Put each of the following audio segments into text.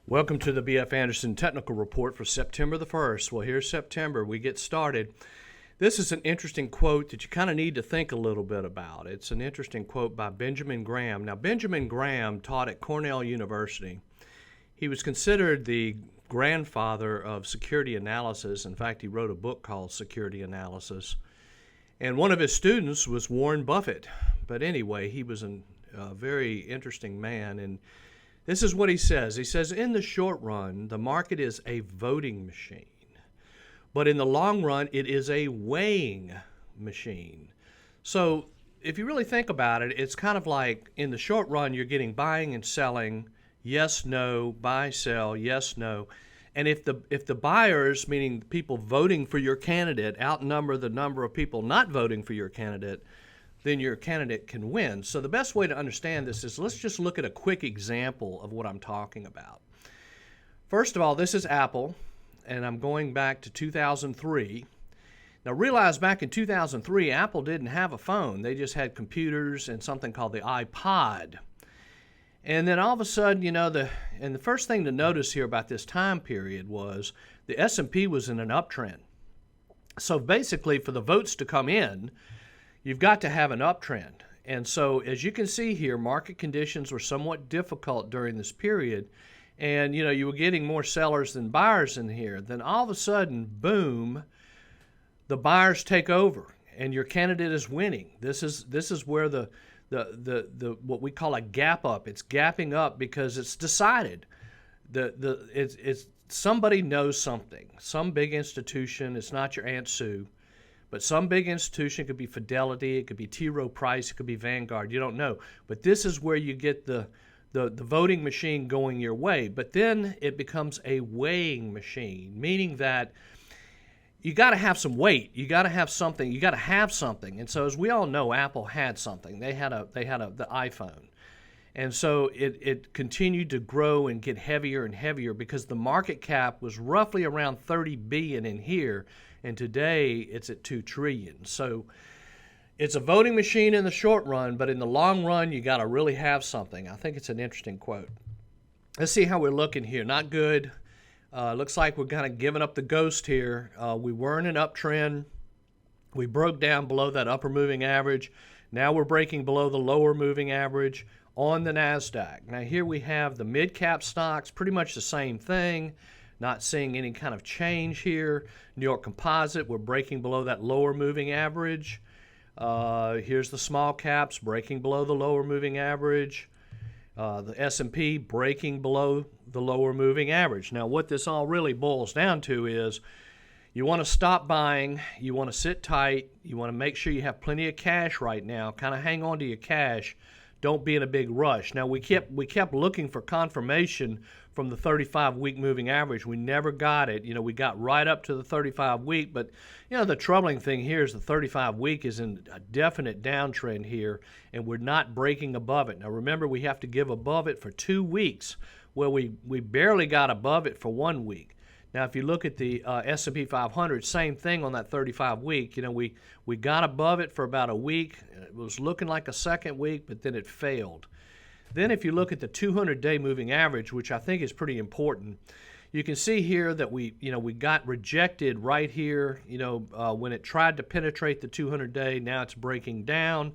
Welcome to the B.F. Anderson Technical Report for September the 1st. Well, here's September. We get started. This is an interesting quote that you kind of need to think a little bit about. It's an interesting quote by Benjamin Graham. Now, Benjamin Graham taught at Cornell University. He was considered the grandfather of security analysis. In fact, he wrote a book called Security Analysis. And one of his students was Warren Buffett. But anyway, he was a very interesting man. And this is what he says. He says, in the short run, the market is a voting machine. But in the long run, it is a weighing machine. So if you really think about it, it's kind of like in the short run, you're getting buying and selling, yes, no, buy, sell, yes, no. And if the buyers, meaning people voting for your candidate, outnumber the number of people not voting for your candidate, then your candidate can win. So the best way to understand this is let's just look at a quick example of what I'm talking about. First of all, this is Apple, and I'm going back to 2003. Now realize back in 2003, Apple didn't have a phone. They just had computers and something called the iPod. And then all of a sudden, the first thing to notice here about this time period was the S&P was in an uptrend. So basically, for the votes to come in, you've got to have an uptrend. And so as you can see here, market conditions were somewhat difficult during this period. And, you were getting more sellers than buyers in here. Then all of a sudden, boom, the buyers take over and your candidate is winning. This is where the what we call a gap up. It's gapping up because it's decided. It's somebody knows something. Some big institution, it's not your Aunt Sue. But some big institution, it could be Fidelity, it could be T. Rowe Price, it could be Vanguard, you don't know. But this is where you get the voting machine going your way. But then it becomes a weighing machine, meaning that you got to have some weight. You got to have something. You got to have something. And so as we all know, Apple had something. They had the iPhone. And so it continued to grow and get heavier and heavier because the market cap was roughly around 30 billion in here. And today it's at 2 trillion. So it's a voting machine in the short run, but in the long run, you got to really have something. I think it's an interesting quote. Let's see how we're looking here. Not good. Looks like we're kind of giving up the ghost here. We were in an uptrend. We broke down below that upper moving average. Now we're breaking below the lower moving average on the NASDAQ. Now here we have the mid-cap stocks, pretty much the same thing. Not seeing any kind of change here. New York Composite, we're breaking below that lower moving average. Here's the small caps breaking below the lower moving average. The S&P breaking below the lower moving average. Now what this all really boils down to is you want to stop buying, you want to sit tight, you want to make sure you have plenty of cash right now. Kind of hang on to your cash. Don't be in a big rush. Now we kept looking for confirmation from the 35-week moving average. We never got it. We got right up to the 35-week, but the troubling thing here is the 35-week is in a definite downtrend here, and we're not breaking above it. Now remember, we have to give above it for 2 weeks. Well, we barely got above it for 1 week. Now, if you look at the S&P 500, same thing on that 35-week. We got above it for about a week. It was looking like a second week, but then it failed. Then if you look at the 200-day moving average, which I think is pretty important, you can see here that we got rejected right here, when it tried to penetrate the 200-day. Now it's breaking down.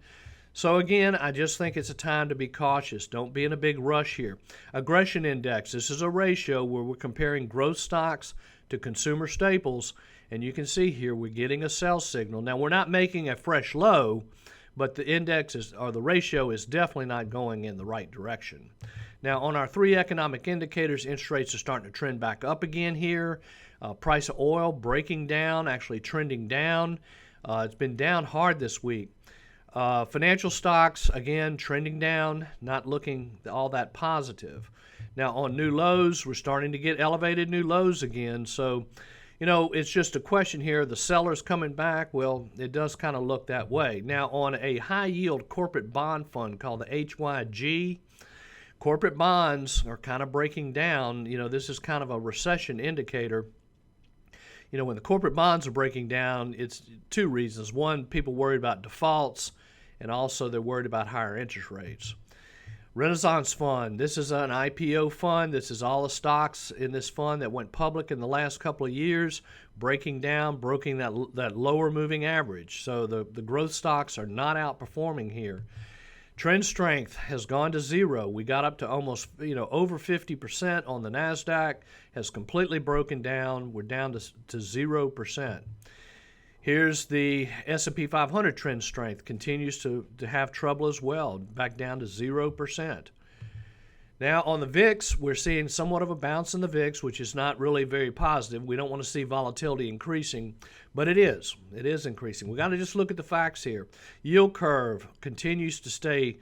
So again, I just think it's a time to be cautious. Don't be in a big rush here. Aggression index, this is a ratio where we're comparing growth stocks to consumer staples, and you can see here we're getting a sell signal. Now we're not making a fresh low, but the index the ratio is definitely not going in the right direction. Now on our 3 economic indicators, interest rates are starting to trend back up again here. Price of oil breaking down, actually trending down. It's been down hard this week. Financial stocks, again, trending down, not looking all that positive. Now, on new lows, we're starting to get elevated new lows again. So, it's just a question here. The sellers coming back, well, it does kind of look that way. Now, on a high-yield corporate bond fund called the HYG, corporate bonds are kind of breaking down. This is kind of a recession indicator. When the corporate bonds are breaking down, it's 2 reasons. One, people worried about defaults, and also they're worried about higher interest rates. Renaissance Fund. This is an IPO fund. This is all the stocks in this fund that went public in the last couple of years, breaking that lower moving average. So the growth stocks are not outperforming here. Trend strength has gone to zero. We got up to almost, over 50% on the NASDAQ, has completely broken down. We're down to 0%. Here's the S&P 500 trend strength, continues to have trouble as well, back down to 0%. Now on the VIX, we're seeing somewhat of a bounce in the VIX, which is not really very positive. We don't want to see volatility increasing, but it is. It is increasing. We got to just look at the facts here. Yield curve continues to stay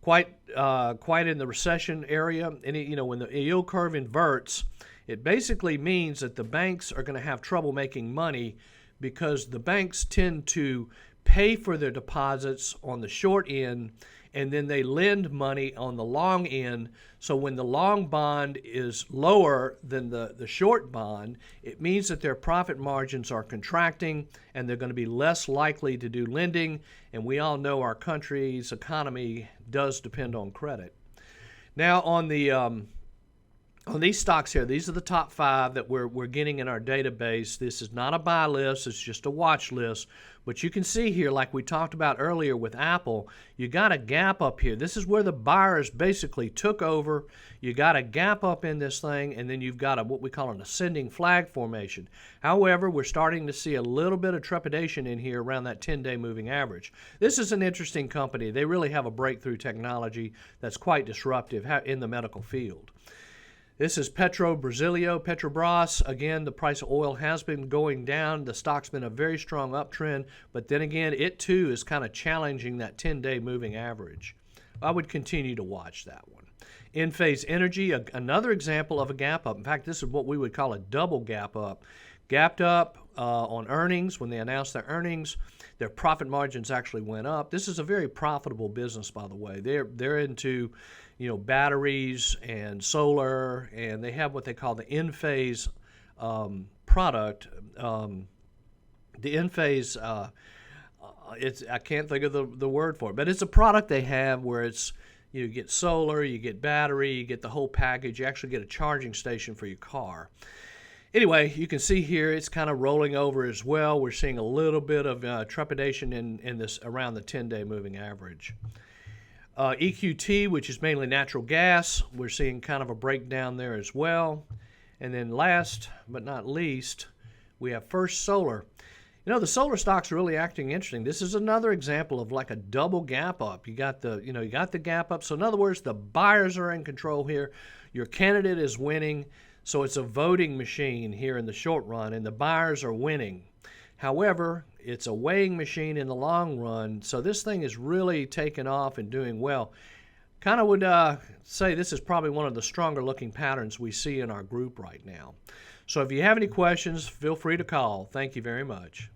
quite in the recession area. And when the yield curve inverts, it basically means that the banks are going to have trouble making money, because the banks tend to pay for their deposits on the short end, and then they lend money on the long end. So when the long bond is lower than the short bond, it means that their profit margins are contracting, and they're going to be less likely to do lending. And we all know our country's economy does depend on credit. Now on these stocks here, these are the top 5 that we're getting in our database. This is not a buy list, it's just a watch list. But you can see here, like we talked about earlier with Apple, you got a gap up here. This is where the buyers basically took over. You got a gap up in this thing, and then you've got what we call an ascending flag formation. However, we're starting to see a little bit of trepidation in here around that 10-day moving average. This is an interesting company. They really have a breakthrough technology that's quite disruptive in the medical field. This is Petrobras. Again, the price of oil has been going down. The stock's been a very strong uptrend, but then again, it too is kind of challenging that 10-day moving average. I would continue to watch that one. In-phase energy, another example of a gap up. In fact, this is what we would call a double gap up. Gapped up on earnings. When they announced their earnings, their profit margins actually went up. This is a very profitable business, by the way. They're into batteries and solar, and they have what they call the in-phase product. The in-phase, I can't think of the word for it, but it's a product they have where it's, you get solar, you get battery, you get the whole package. You actually get a charging station for your car. Anyway, you can see here it's kind of rolling over as well. We're seeing a little bit of trepidation in this around the 10-day moving average. EQT, which is mainly natural gas, we're seeing kind of a breakdown there as well. And then last but not least, we have First Solar. The solar stocks are really acting interesting. This is another example of like a double gap up. You got the gap up. So in other words, the buyers are in control here. Your candidate is winning. So it's a voting machine here in the short run, and the buyers are winning. However, it's a weighing machine in the long run, so this thing is really taken off and doing well. Kind of would say this is probably one of the stronger looking patterns we see in our group right now. So if you have any questions, feel free to call. Thank you very much.